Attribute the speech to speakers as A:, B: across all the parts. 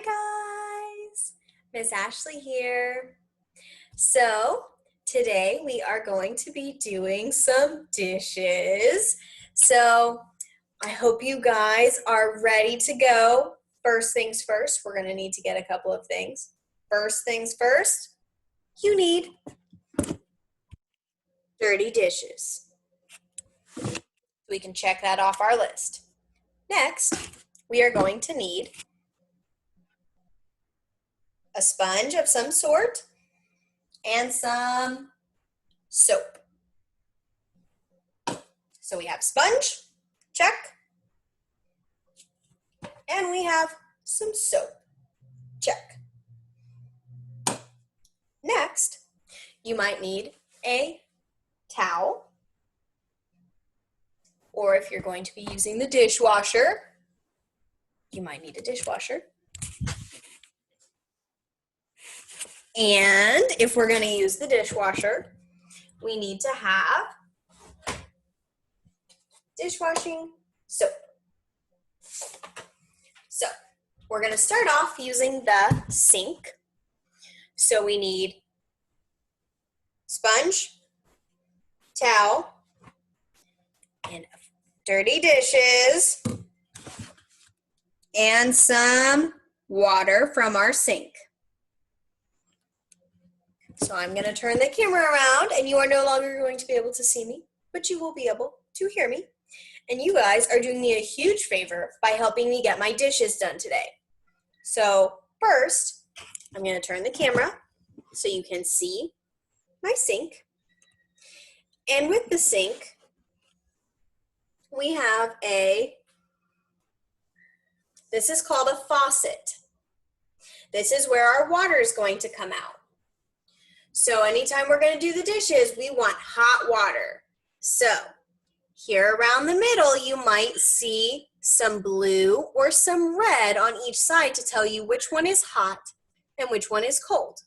A: Hi guys, Miss Ashley here. So today we are going to be doing some dishes. So I hope you guys are ready to go. First things first, we're going to need to get a couple of things. First things first, you need dirty dishes. We can check that off our list. Next, we are going to need a sponge of some sort and some soap. So we have sponge, check, and we have some soap, check. Next, you might need a towel, or if you're going to be using the dishwasher, you might need a dishwasher. And if we're going to use the dishwasher, we need to have dishwashing soap. So we're going to start off using the sink. So we need sponge, towel, and dirty dishes, and some water from our sink. So I'm going to turn the camera around, and you are no longer going to be able to see me, but you will be able to hear me. And you guys are doing me a huge favor by helping me get my dishes done today. So first, I'm going to turn the camera so you can see my sink. And with the sink, we have this is called a faucet. This is where our water is going to come out. So anytime we're going to do the dishes, we want hot water. So here around the middle, you might see some blue or some red on each side to tell you which one is hot and which one is cold.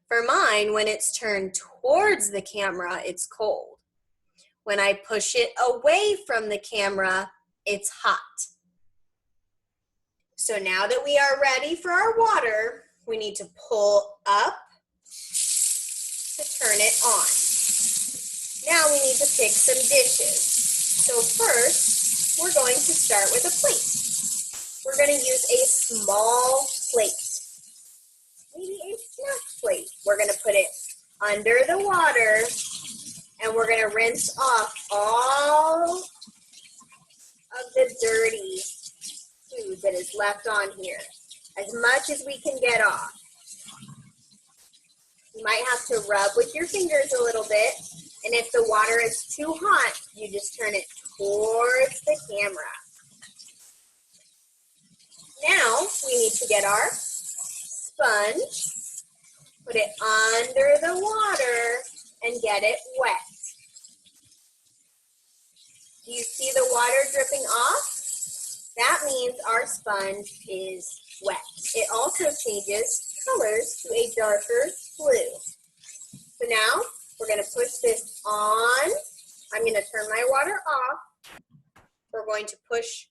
A: For mine, when it's turned towards the camera, it's cold. When I push it away from the camera, it's hot. So now that we are ready for our water, we need to pull up to turn it on. Now we need to pick some dishes. So first, we're going to start with a plate. We're going to use a small plate, maybe a snack plate. We're going to put it under the water, and we're going to rinse off all of the dirty food that is left on here, as much as we can get off. You might have to rub with your fingers a little bit, and if the water is too hot, you just turn it towards the camera. Now, we need to get our sponge, put it under the water, and get it wet. Do you see the water dripping off? That means our sponge is wet. It also changes colors to a darker blue. So now we're going to push this on. I'm going to turn my water off. We're going to push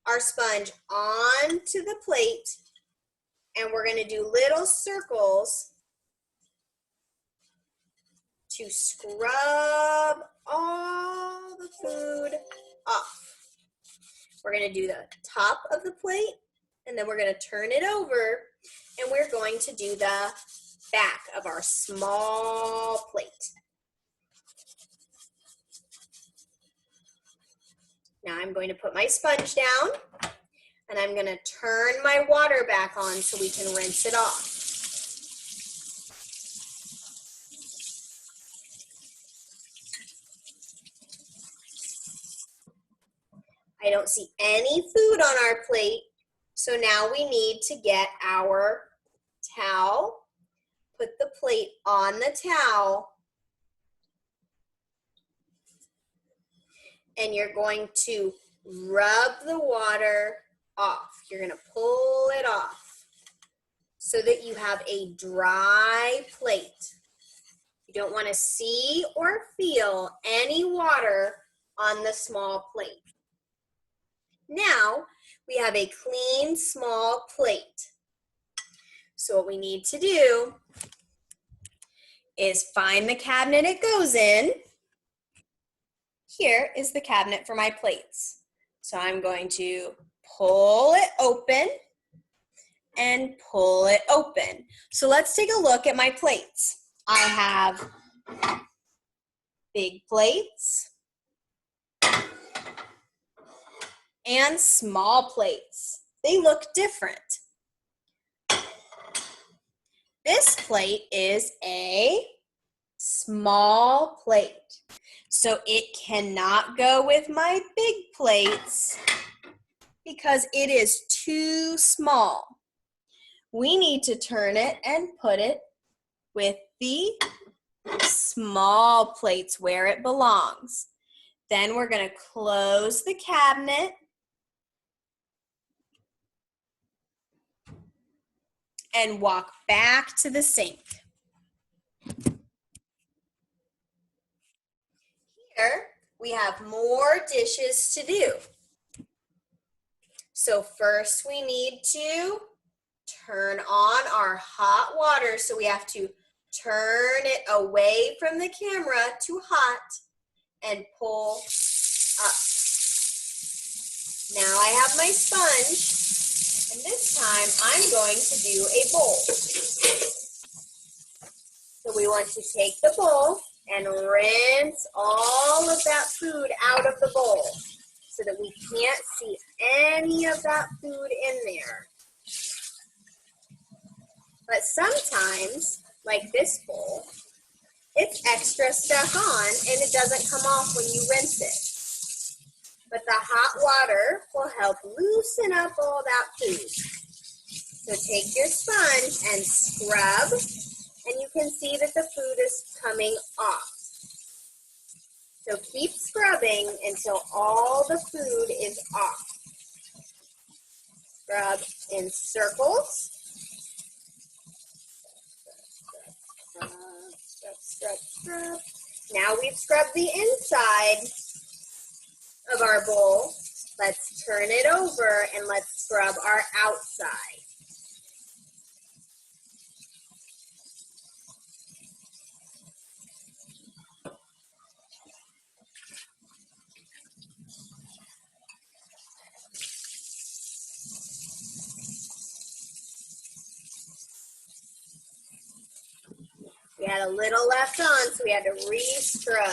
A: our sponge onto the plate, and we're going to do little circles to scrub all the food off. We're going to do the top of the plate, and then we're going to turn it over, and we're going to do the back of our small plate. Now I'm going to put my sponge down, and I'm going to turn my water back on so we can rinse it off. I don't see any food on our plate, so now we need to get our towel, put the plate on the towel, and you're going to rub the water off. You're going to pull it off so that you have a dry plate. You don't want to see or feel any water on the small plate. Now we have a clean small plate. So what we need to do is find the cabinet it goes in. Here is the cabinet for my plates. So I'm going to pull it open and pull it open. So let's take a look at my plates. I have big plates and small plates. They look different. This plate is a small plate. So it cannot go with my big plates because it is too small. We need to turn it and put it with the small plates where it belongs. Then we're going to close the cabinet and walk back to the sink. Here we have more dishes to do. So first we need to turn on our hot water. So we have to turn it away from the camera to hot and pull up. Now I have my sponge, and this time I'm going to do a bowl. So we want to take the bowl and rinse all of that food out of the bowl so that we can't see any of that food in there. But sometimes, like this bowl, it's extra stuck on and it doesn't come off when you rinse it. But the hot water will help loosen up all that food. So take your sponge and scrub, and you can see that the food is coming off. So keep scrubbing until all the food is off. Scrub in circles. Scrub. Now we've scrubbed the inside of our bowl. Let's turn it over and let's scrub our outside. We had a little left on, so we had to re-scrub.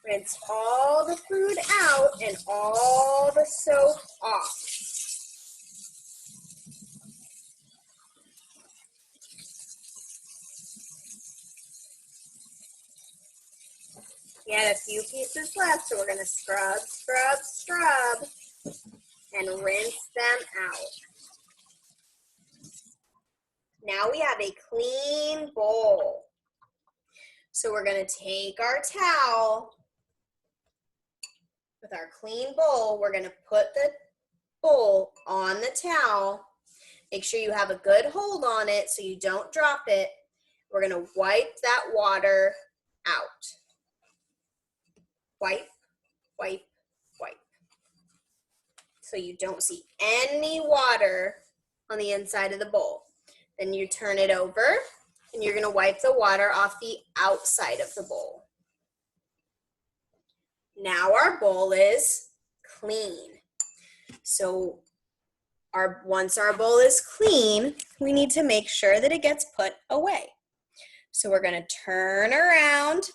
A: Rinse all the food out and all the soap off. We had a few pieces left, so we're going to scrub, scrub, scrub, and rinse them out. Now we have a clean bowl. So we're going to take our towel. With our clean bowl, we're going to put the bowl on the towel. Make sure you have a good hold on it so you don't drop it. We're going to wipe that water out. Wipe, wipe, wipe. So you don't see any water on the inside of the bowl. Then you turn it over and you're going to wipe the water off the outside of the bowl. Now our bowl is clean. So once our bowl is clean, we need to make sure that it gets put away. So we're going to turn around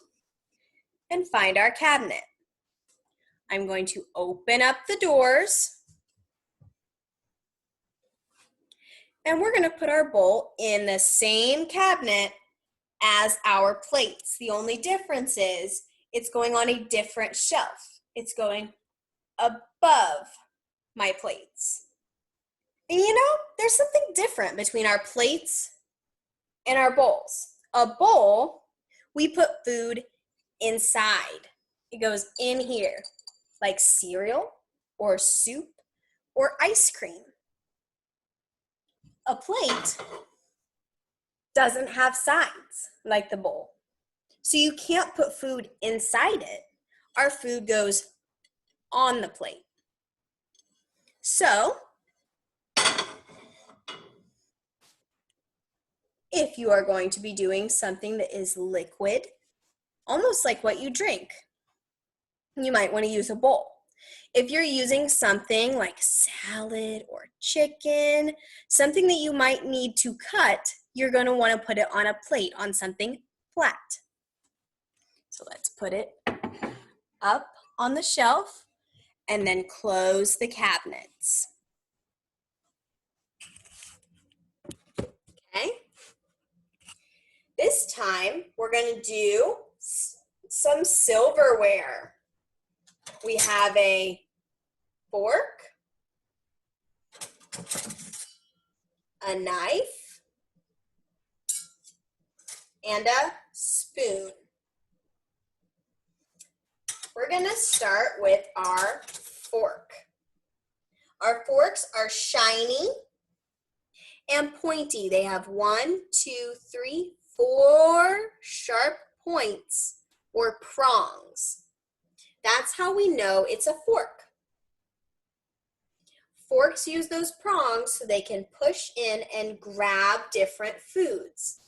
A: and find our cabinet. I'm going to open up the doors. And we're going to put our bowl in the same cabinet as our plates. The only difference is it's going on a different shelf. It's going above my plates. And you know, there's something different between our plates and our bowls. A bowl, we put food inside. It goes in here, like cereal or soup or ice cream. A plate doesn't have sides like the bowl. So you can't put food inside it. Our food goes on the plate. So if you are going to be doing something that is liquid, almost like what you drink, you might want to use a bowl. If you're using something like salad or chicken, something that you might need to cut, you're going to want to put it on a plate, on something flat. So let's put it up on the shelf and then close the cabinets. Okay. This time, we're going to do some silverware. We have a fork, a knife, and a spoon. We're going to start with our fork. Our forks are shiny and pointy. They have 1, 2, 3, 4 sharp points or prongs. That's how we know it's a fork. Forks use those prongs so they can push in and grab different foods.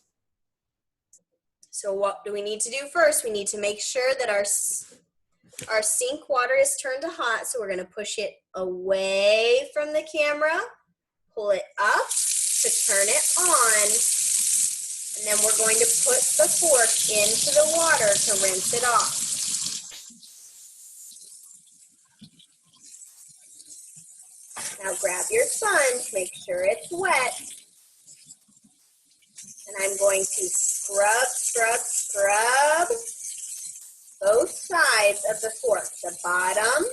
A: So what do we need to do first? We need to make sure that our sink water is turned to hot, so we're going to push it away from the camera, pull it up to turn it on, and then we're going to put the fork into the water to rinse it off. Now grab your sponge, make sure it's wet, and I'm going to scrub, scrub, scrub both sides of the fork, the bottom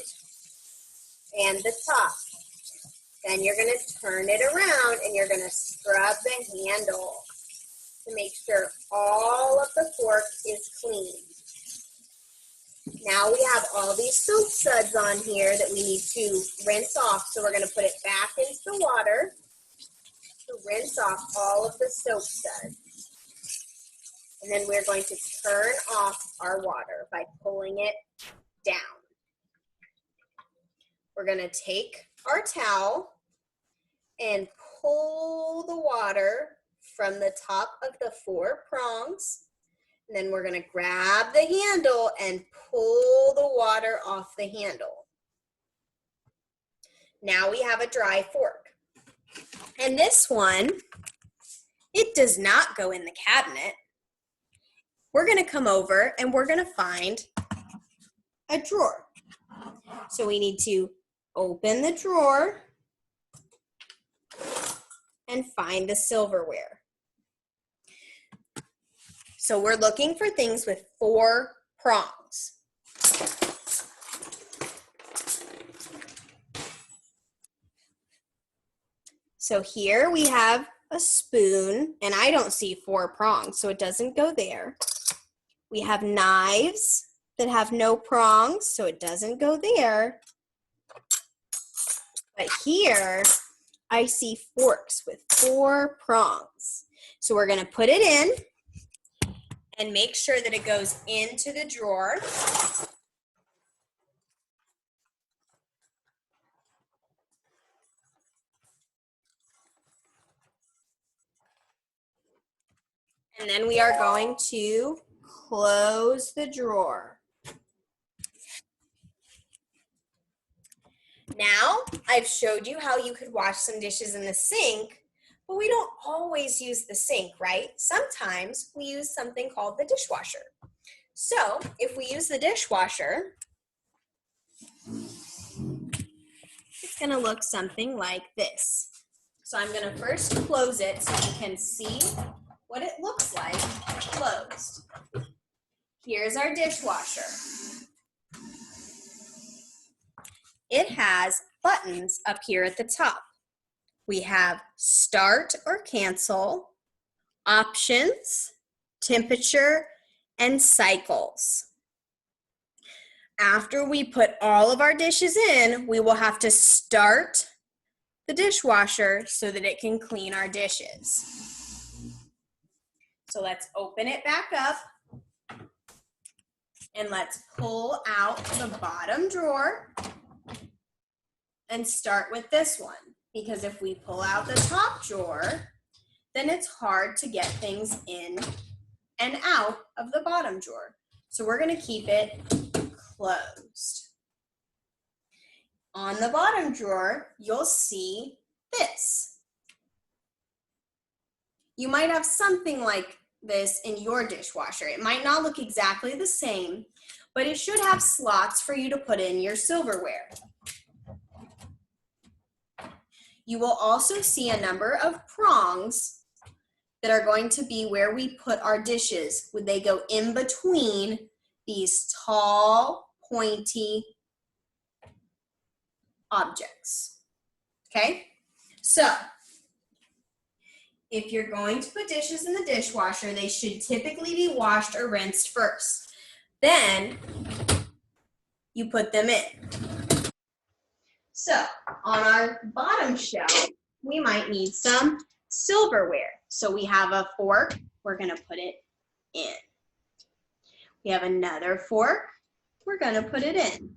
A: and the top. Then you're going to turn it around and you're going to scrub the handle to make sure all of the fork is clean. Now we have all these soap suds on here that we need to rinse off. So we're going to put it back into the water to rinse off all of the soap suds. And then we're going to turn off our water by pulling it down. We're going to take our towel and pull the water from the top of the 4 prongs. And then we're going to grab the handle and pull the water off the handle. Now we have a dry fork. And this one, it does not go in the cabinet. We're going to come over and we're going to find a drawer. So we need to open the drawer and find the silverware. So we're looking for things with 4 prongs. So here we have a spoon, and I don't see 4 prongs, so it doesn't go there. We have knives that have no prongs, so it doesn't go there. But here, I see forks with 4 prongs. So we're going to put it in and make sure that it goes into the drawer. And then we are going to close the drawer. Now, I've showed you how you could wash some dishes in the sink, but we don't always use the sink, right? Sometimes we use something called the dishwasher. So, if we use the dishwasher, it's going to look something like this. So I'm going to first close it so you can see what it looks like closed. Here's our dishwasher. It has buttons up here at the top. We have start or cancel, options, temperature, and cycles. After we put all of our dishes in, we will have to start the dishwasher so that it can clean our dishes. So let's open it back up and let's pull out the bottom drawer and start with this one, because if we pull out the top drawer, then it's hard to get things in and out of the bottom drawer. So we're going to keep it closed. On the bottom drawer, you'll see this. You might have something like this in your dishwasher. It might not look exactly the same, but it should have slots for you to put in your silverware. You will also see a number of prongs that are going to be where we put our dishes. They go in between these tall, pointy objects. Okay? So, if you're going to put dishes in the dishwasher, they should typically be washed or rinsed first. Then, you put them in. So, on our bottom shelf, we might need some silverware. So we have a fork, we're gonna put it in. We have another fork, we're gonna put it in.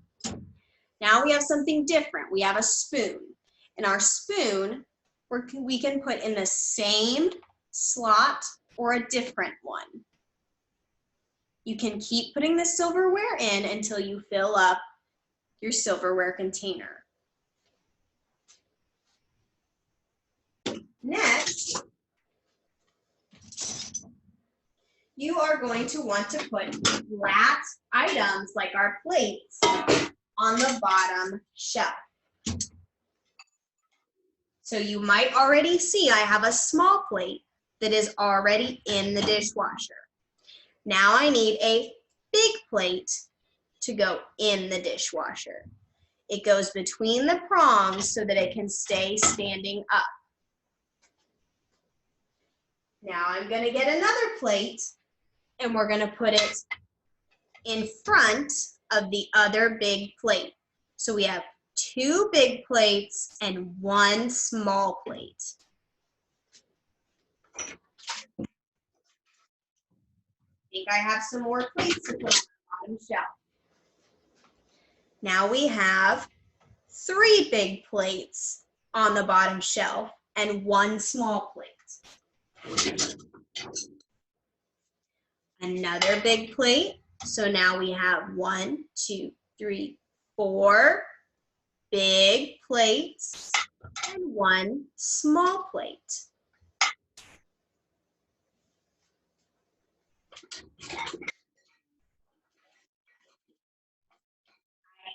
A: Now we have something different. We have a spoon. And our spoon, we can put in the same slot or a different one. You can keep putting the silverware in until you fill up your silverware container. Next, you are going to want to put flat items like our plates on the bottom shelf. So you might already see I have a small plate that is already in the dishwasher. Now I need a big plate to go in the dishwasher. It goes between the prongs so that it can stay standing up. Now I'm going to get another plate and we're going to put it in front of the other big plate. So we have 2 big plates and 1 small plate. I think I have some more plates to put on the bottom shelf. Now we have 3 big plates on the bottom shelf and 1 small plate. Another big plate. So now we have 1, 2, 3, 4 big plates and 1 small plate.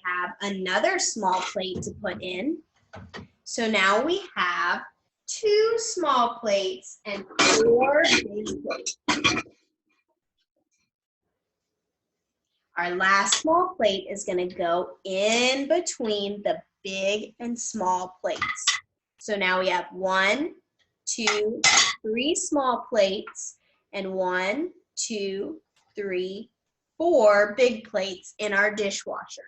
A: I have another small plate to put in. So now we have 2 small plates and 4 big plates. Our last small plate is going to go in between the big and small plates. So now we have 1, 2, 3 small plates and 1, 2, 3, 4 big plates in our dishwasher.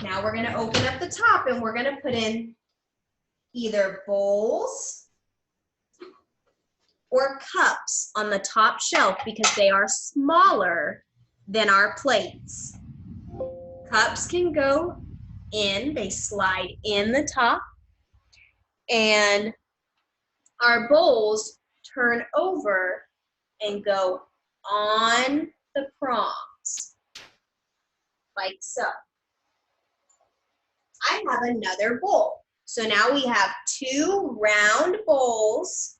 A: Now we're going to open up the top and we're going to put in either bowls or cups on the top shelf because they are smaller than our plates. Cups can go in, they slide in the top, and our bowls turn over and go on the prongs, like so. I have another bowl. So now we have 2 round bowls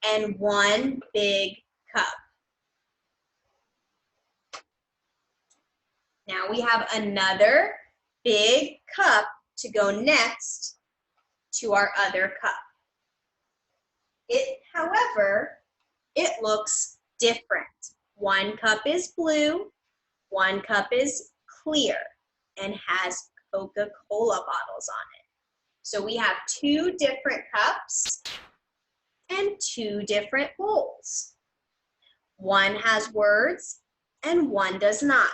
A: and 1 big cup. Now we have another big cup to go next to our other cup. However, it looks different. 1 cup is blue, 1 cup is clear and has Coca-Cola bottles on it. So we have 2 different cups and 2 different bowls. 1 has words and 1 does not.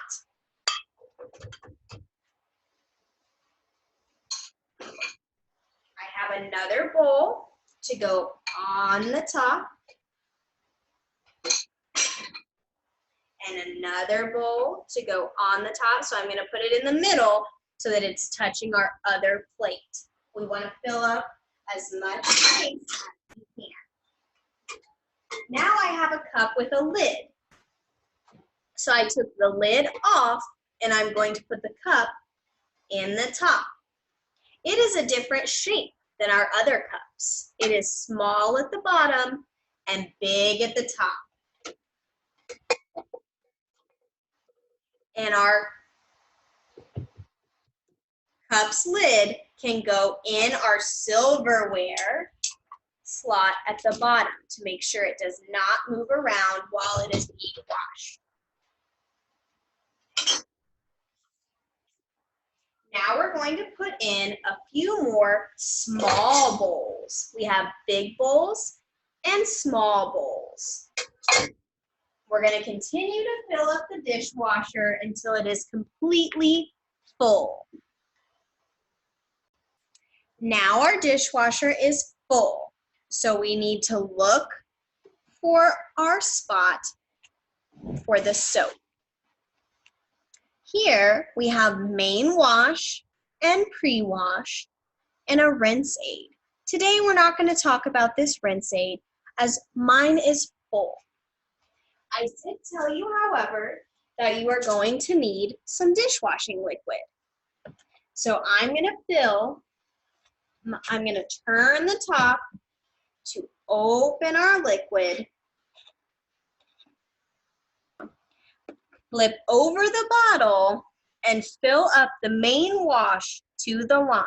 A: I have another bowl to go on the top and another bowl to go on the top. So I'm going to put it in the middle so that it's touching our other plate. We want to fill up as much space as you can. Now I have a cup with a lid. So I took the lid off and I'm going to put the cup in the top. It is a different shape than our other cups. It is small at the bottom and big at the top. And our cup's lid can go in our silverware slot at the bottom to make sure it does not move around while it is being washed. Now we're going to put in a few more small bowls. We have big bowls and small bowls. We're going to continue to fill up the dishwasher until it is completely full. Now our dishwasher is full, so we need to look for our spot for the soap. Here we have main wash and pre-wash and a rinse aid. Today we're not going to talk about this rinse aid as mine is full. I did tell you, however, that you are going to need some dishwashing liquid. So I'm going to turn the top to open our liquid, flip over the bottle, and fill up the main wash to the line.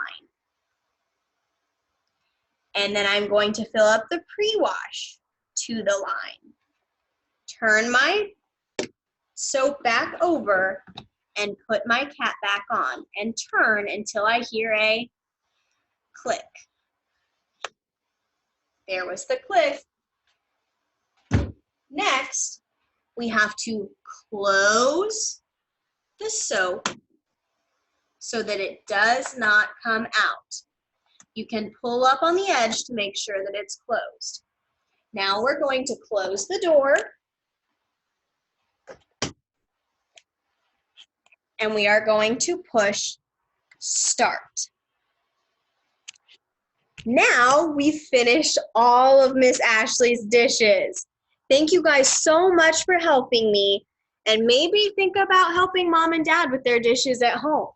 A: And then I'm going to fill up the pre-wash to the line. Turn my soap back over and put my cap back on and turn until I hear a click. There was the click. Next, we have to close the soap so that it does not come out. You can pull up on the edge to make sure that it's closed. Now we're going to close the door. And we are going to push start. Now we've finished all of Miss Ashlee's dishes. Thank you guys so much for helping me, and maybe think about helping mom and dad with their dishes at home.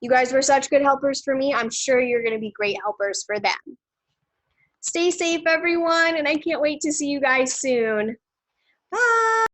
A: You guys were such good helpers for me. I'm sure you're going to be great helpers for them. Stay safe, everyone, and I can't wait to see you guys soon. Bye.